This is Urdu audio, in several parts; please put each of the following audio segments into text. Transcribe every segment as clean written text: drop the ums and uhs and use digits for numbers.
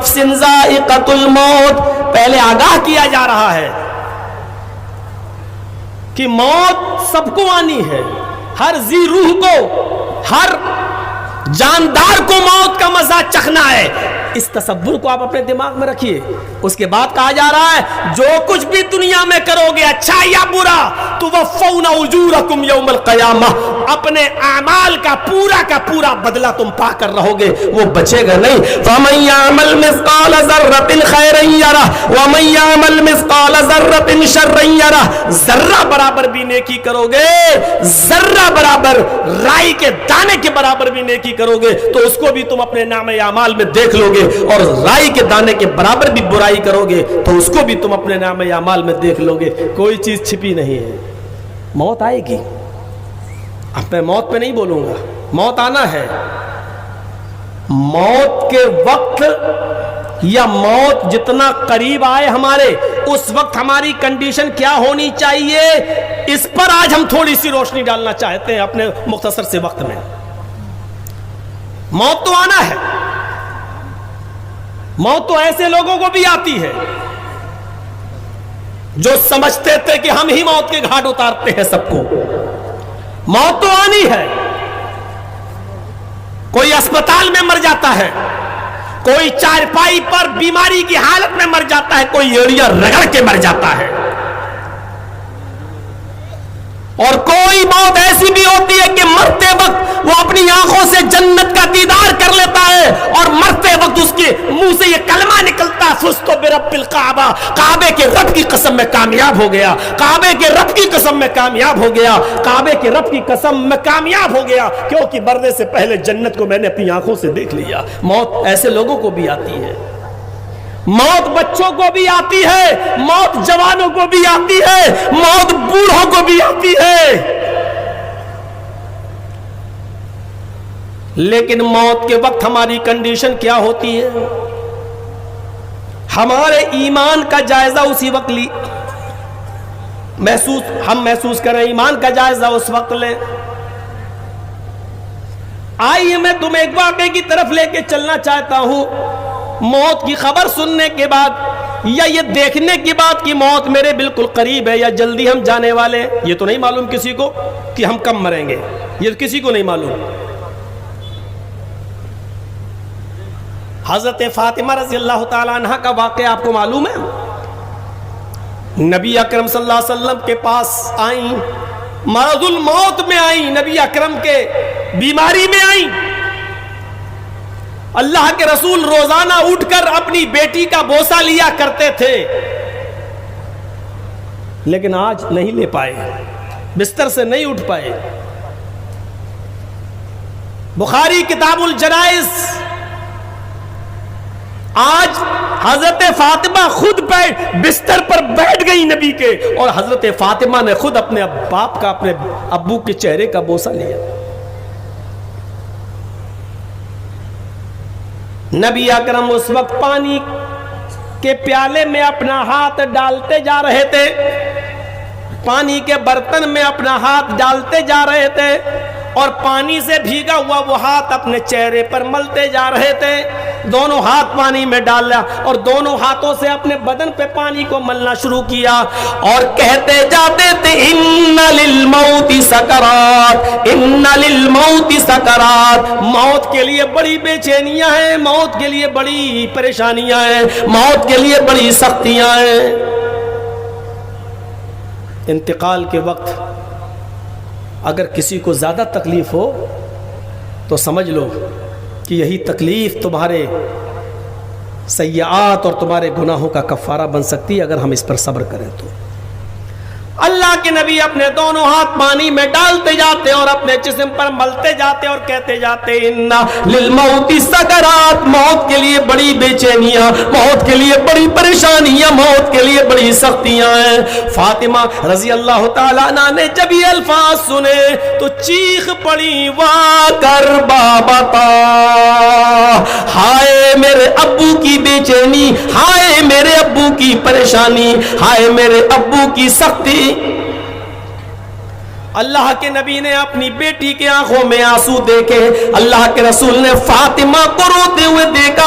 نفس ذائقۃ الموت، پہلے آگاہ کیا جا رہا ہے کہ موت سب کو آنی ہے، ہر ذی روح کو، ہر جاندار کو موت کا مزہ چکھنا ہے۔ اس تصور کو آپ اپنے دماغ میں رکھیے۔ اس کے بعد کہا جا رہا ہے جو کچھ بھی دنیا میں کرو گے اچھا یا برا، توفون اجورکم یوم القیامہ، اپنے اعمال کا پورا بدلہ تم پا کر رہو گے، وہ بچے گا نہیں۔ فمن یعمل مثقال ذرۃ خیرا یرہ ومن یعمل مثقال ذرۃ شرا یرہ، ذرہ برابر بھی نیکی کرو گے، ذرہ برابر رائی کے دانے کے برابر بھی نیکی کرو گے تو اس کو بھی تم اپنے نامہ اعمال میں دیکھ لو گے، اور رائی کے دانے کے برابر بھی برائی کرو گے تو اس کو بھی تم اپنے نامہ اعمال میں دیکھ لو گے۔ کوئی چیز چھپی نہیں ہے۔ موت آئے گی، اب میں موت پہ نہیں بولوں گا، موت آنا ہے۔ موت کے وقت یا موت جتنا قریب آئے ہمارے، اس وقت ہماری کنڈیشن کیا ہونی چاہیے، اس پر آج ہم تھوڑی سی روشنی ڈالنا چاہتے ہیں اپنے مختصر سے وقت میں۔ موت تو آنا ہے، موت تو ایسے لوگوں کو بھی آتی ہے جو سمجھتے تھے کہ ہم ہی موت کے گھاٹ اتارتے ہیں سب کو۔ موت تو آنی ہے، کوئی اسپتال میں مر جاتا ہے، کوئی چارپائی پر بیماری کی حالت میں مر جاتا ہے، کوئی ایڑیاں رگڑ کے مر جاتا ہے، اور کوئی موت ایسی بھی ہوتی ہے کہ مرتے وقت وہ اپنی آنکھوں سے جنت کا دیدار کر لیتا ہے، اور مرتے وقت اس کے منہ سے یہ کلمہ نکلتا ہے فزت برب الکعبہ، کعبے کے رب کی قسم میں کامیاب ہو گیا، کعبے کے رب کی قسم میں کامیاب ہو گیا، کعبے کے رب کی قسم میں کامیاب ہو گیا، کیونکہ مرنے سے پہلے جنت کو میں نے اپنی آنکھوں سے دیکھ لیا۔ موت ایسے لوگوں کو بھی آتی ہے، موت بچوں کو بھی آتی ہے، موت جوانوں کو بھی آتی ہے، موت بوڑھوں کو بھی آتی ہے۔ لیکن موت کے وقت ہماری کنڈیشن کیا ہوتی ہے؟ ہمارے ایمان کا جائزہ اسی وقت ہم محسوس کریں، ایمان کا جائزہ اس وقت لیں۔ آئیے میں تمہیں ایک واقعے کی طرف لے کے چلنا چاہتا ہوں۔ موت کی خبر سننے کے بعد یا یہ دیکھنے کے بعد کہ موت میرے بالکل قریب ہے یا جلدی ہم جانے والے ہیں، یہ تو نہیں معلوم کسی کو کہ ہم کب مریں گے، یہ کسی کو نہیں معلوم۔ حضرت فاطمہ رضی اللہ تعالیٰ عنہ کا واقعہ آپ کو معلوم ہے؟ نبی اکرم صلی اللہ علیہ وسلم کے پاس آئیں، مرض الموت میں آئیں، نبی اکرم کے بیماری میں آئیں۔ اللہ کے رسول روزانہ اٹھ کر اپنی بیٹی کا بوسہ لیا کرتے تھے، لیکن آج نہیں لے پائے، بستر سے نہیں اٹھ پائے۔ بخاری کتاب الجنائز، آج حضرت فاطمہ خود بستر پر بیٹھ گئی نبی کے، اور حضرت فاطمہ نے خود اپنے باپ کا، اپنے ابو کے چہرے کا بوسہ لیا۔ نبی اکرم اس وقت پانی کے پیالے میں اپنا ہاتھ ڈالتے جا رہے تھے، پانی کے برتن میں اپنا ہاتھ ڈالتے جا رہے تھے، اور پانی سے بھیگا ہوا وہ ہاتھ اپنے چہرے پر ملتے جا رہے تھے۔ دونوں ہاتھ پانی میں ڈالا اور دونوں ہاتھوں سے اپنے بدن پہ پانی کو ملنا شروع کیا، اور کہتے جاتے تھے ان للموت سکرات، ان للموت سکرات، موت کے لیے بڑی بے چینیاں ہیں، موت کے لیے بڑی پریشانیاں ہیں، موت کے لیے بڑی سختیاں ہیں۔ انتقال کے وقت اگر کسی کو زیادہ تکلیف ہو تو سمجھ لو کہ یہی تکلیف تمہارے سیئات اور تمہارے گناہوں کا کفارہ بن سکتی ہے اگر ہم اس پر صبر کریں تو۔ اللہ کے نبی اپنے دونوں ہاتھ پانی میں ڈالتے جاتے اور اپنے جسم پر ملتے جاتے اور کہتے جاتے اِنَّ لِلْمَوْتِ سَكَرَاتٍ، موت کے لیے بڑی بے چینیاں، موت کے لیے بڑی پریشانیاں، موت کے لیے بڑی سختیاں ہیں۔ فاطمہ رضی اللہ تعالیٰ عنہ نے جب یہ الفاظ سنے تو چیخ پڑی وا کر بابتا، ہائے میرے ابو کی بے چینی، ہائے میرے ابو کی پریشانی، ہائے میرے ابو کی سختی۔ اللہ کے نبی نے اپنی بیٹی کے آنکھوں میں آنسو دیکھے، اللہ کے رسول نے فاطمہ کو روتے ہوئے دیکھا،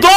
2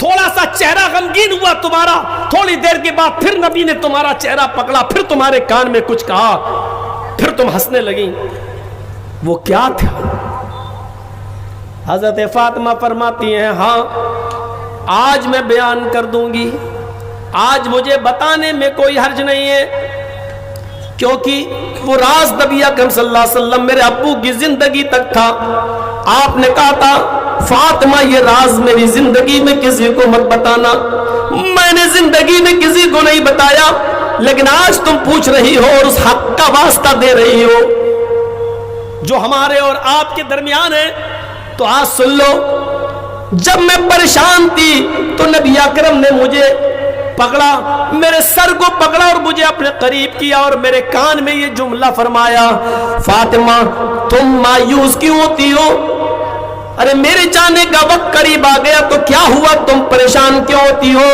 تھوڑا سا چہرہ غمگین ہوا تمہارا، تھوڑی دیر کے بعد پھر نبی نے تمہارا چہرہ پکڑا، پھر تمہارے کان میں کچھ کہا، پھر تم ہنسنے لگیں۔ وہ کیا تھا؟ حضرت فاطمہ فرماتی ہیں ہاں آج میں بیان کر دوں گی، آج مجھے بتانے میں کوئی حرج نہیں ہے، کیونکہ وہ راز نبی اکرم صلی اللہ علیہ وسلم میرے ابو کی زندگی تک تھا۔ آپ نے کہا تھا فاطمہ یہ راز میری زندگی میں کسی کو مت بتانا، میں نے زندگی میں کسی کو نہیں بتایا، لیکن آج تم پوچھ رہی ہو اور اس حق کا واسطہ دے رہی ہو جو ہمارے اور آپ کے درمیان ہے، تو آج سن لو۔ جب میں پریشان تھی تو نبی اکرم نے مجھے پکڑا، میرے سر کو پکڑا اور مجھے اپنے قریب کیا اور میرے کان میں یہ جملہ فرمایا، فاطمہ تم مایوس کیوں ہوتی ہو؟ ارے میرے جانے کا وقت قریب آ گیا تو کیا ہوا، تم پریشان کیوں ہوتی ہو؟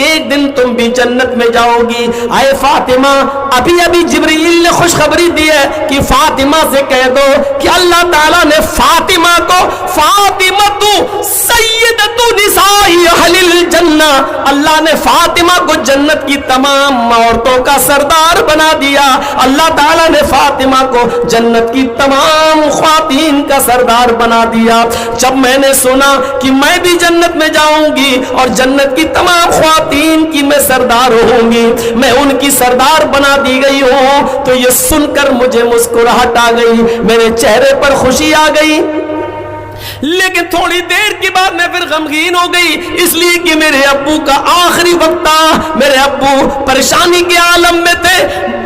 ایک دن تم بھی جنت میں جاؤ گی۔ اے فاطمہ ابھی جبرائیل نے خوشخبری دی ہے کہ فاطمہ سے کہہ دو کہ اللہ تعالیٰ نے فاطمہ کو فاطمہ تو سیدۃ نساء اہل الجنہ، اللہ نے فاطمہ کو جنت کی تمام عورتوں کا سردار بنا دیا۔ اللہ تعالیٰ نے فاطمہ کو جنت کی تمام خواتین کا سردار بنا دیا۔ جب میں نے سنا کہ میں بھی جنت میں جاؤں گی اور جنت کی تمام خواتین کی میں سردار ہوں گی، میں ان کی سردار بنا دی گئی ہوں، تو یہ سن کر مجھے مسکراہٹ آ گئی، میرے چہرے پر خوشی آ گئی، لیکن تھوڑی دیر کے بعد میں پھر غمگین ہو گئی، اس لیے کہ میرے ابو کا آخری وقت تھا، میرے ابو پریشانی کے عالم میں تھے،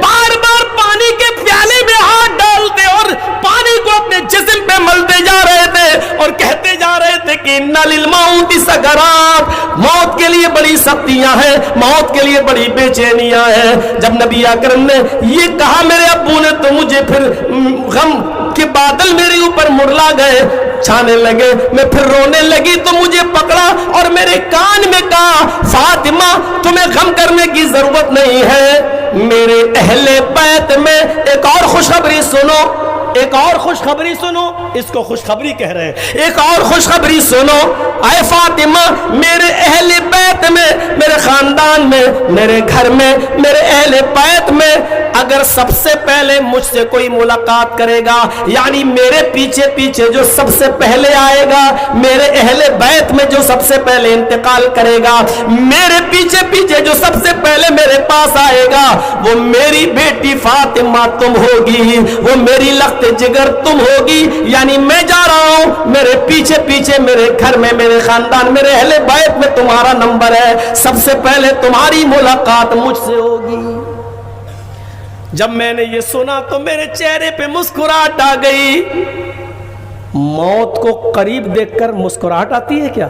بار بار پانی کے پیالے میں ہاتھ ڈالتے اور پانی کو اپنے جسم پہ ملتے جا رہے تھے اور کہتے جا رہے تھے کہ اِنَّ لِلْمَوْتِ سَكَرَاتٍ، موت کے لیے بڑی سختیاں ہیں، موت کے لیے بڑی بے چینیاں ہیں۔ جب نبی اکرم نے یہ کہا میرے ابو نے تو مجھے پھر غم کے بادل میرے اوپر مرلا گئے، چھانے لگے، میں پھر رونے لگی تو مجھے پکڑا اور میرے کان میں کہا فاطمہ تمہیں غم کرنے کی ضرورت نہیں ہے، میرے اہل بیت میں ایک اور خوشخبری سنو، ایک اور خوشخبری سنو، اس کو خوشخبری کہہ رہے ہیں، ایک اور خوشخبری سنو، اے فاطمہ میرے اہل بیت میں، میرے خاندان میں، میرے گھر میں، میرے اہل بیت میں اگر سب سے پہلے مجھ سے کوئی ملاقات کرے گا، یعنی میرے پیچھے پیچھے جو سب سے پہلے آئے گا، میرے اہل بیت میں جو سب سے پہلے انتقال کرے گا، میرے پیچھے پیچھے جو سب سے پہلے میرے پاس آئے گا، وہ میری بیٹی فاطمہ تم ہوگی، وہ میری لخت جگر تم ہوگی، یعنی میں جا رہا ہوں، میرے پیچھے پیچھے میرے گھر میں، میرے خاندان، میرے اہل بیت میں تمہارا نمبر ہے، سب سے پہلے تمہاری ملاقات مجھ سے ہوگی۔ جب میں نے یہ سنا تو میرے چہرے پہ مسکراہٹ آ گئی۔ موت کو قریب دیکھ کر مسکراہٹ آتی ہے کیا؟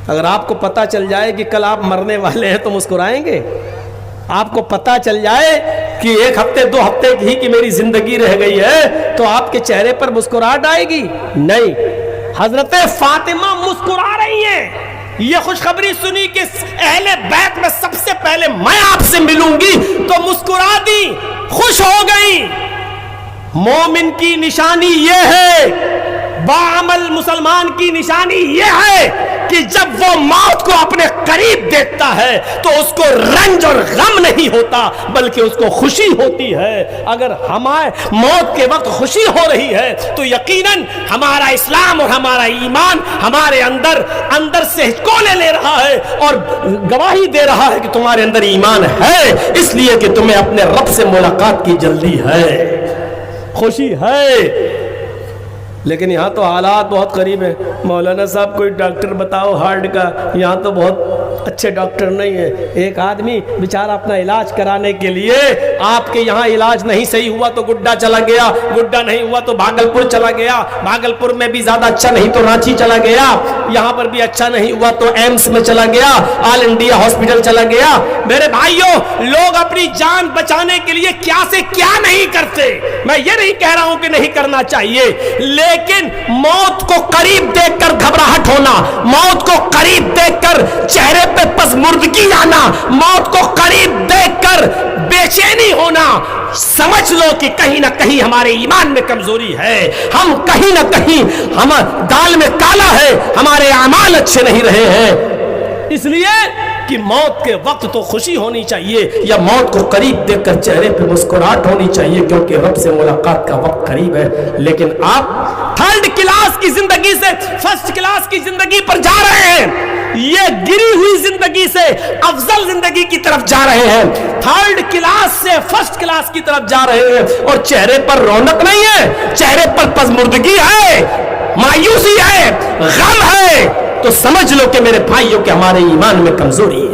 اگر آپ کو پتا چل جائے کہ کل آپ مرنے والے ہیں تو مسکرائیں گے؟ آپ کو پتا چل جائے کہ ایک ہفتے دو ہفتے ہی کی میری زندگی رہ گئی ہے تو آپ کے چہرے پر مسکراہٹ آئے گی؟ نہیں، حضرت فاطمہ مسکرا رہی ہیں، یہ خوشخبری سنی کہ اہل بیت میں سب سے پہلے میں آپ سے ملوں گی تو مسکرا دی، خوش ہو گئی۔ مومن کی نشانی یہ ہے، باعمل مسلمان کی نشانی یہ ہے کہ جب وہ موت کو اپنے قریب دیکھتا ہے تو اس کو رنج اور غم نہیں ہوتا بلکہ اس کو خوشی ہوتی ہے۔ اگر ہمارے موت کے وقت خوشی ہو رہی ہے تو یقیناً ہمارا اسلام اور ہمارا ایمان ہمارے اندر سے ہچکولے لے رہا ہے اور گواہی دے رہا ہے کہ تمہارے اندر ایمان ہے، اس لیے کہ تمہیں اپنے رب سے ملاقات کی جلدی ہے، خوشی ہے۔ لیکن یہاں تو حالات بہت قریب ہیں، مولانا صاحب کوئی ڈاکٹر بتاؤ ہارٹ کا، یہاں تو بہت اچھے ڈاکٹر نہیں ہیں۔ ایک آدمی بیچارہ اپنا علاج کرانے کے لیے، آپ کے یہاں علاج نہیں صحیح ہوا تو گڈا چلا گیا، گڈا نہیں ہوا تو بھاگلپور چلا گیا، بھاگلپور میں بھی زیادہ اچھا نہیں تو رانچی چلا گیا، یہاں پر بھی اچھا نہیں ہوا تو ایمس میں چلا گیا، آل انڈیا ہاسپٹل چلا گیا۔ میرے بھائیوں، لوگ اپنی جان بچانے کے لیے کیا سے کیا نہیں کرتے، میں یہ نہیں کہہ رہا ہوں کہ نہیں کرنا چاہیے، لیکن موت کو قریب دیکھ کر گھبراہٹ ہونا، موت کو قریب دیکھ کر چہرے پہ پسمردگی آنا، موت کو قریب دیکھ کر بے چینی ہونا، سمجھ لو کہ کہیں نہ کہیں ہمارے ایمان میں کمزوری ہے، ہم کہیں نہ کہیں دال میں کالا ہے، ہمارے اعمال اچھے نہیں رہے ہیں۔ اس لیے کہ موت کے وقت تو خوشی ہونی چاہیے یا موت کو قریب دیکھ کر چہرے پہ مسکراہٹ ہونی چاہیے، کیونکہ رب سے ملاقات کا وقت قریب ہے۔ لیکن آپ تھرڈ کلاس کی زندگی سے فرسٹ کلاس کی زندگی پر جا رہے ہیں، یہ گری ہوئی زندگی سے افضل زندگی کی طرف جا رہے ہیں، تھرڈ کلاس سے فرسٹ کلاس کی طرف جا رہے ہیں، اور چہرے پر رونق نہیں ہے، چہرے پر پژمردگی ہے، مایوسی ہے، غم ہے، تو سمجھ لو کہ میرے بھائیوں کہ ہمارے ایمان میں کمزوری ہے۔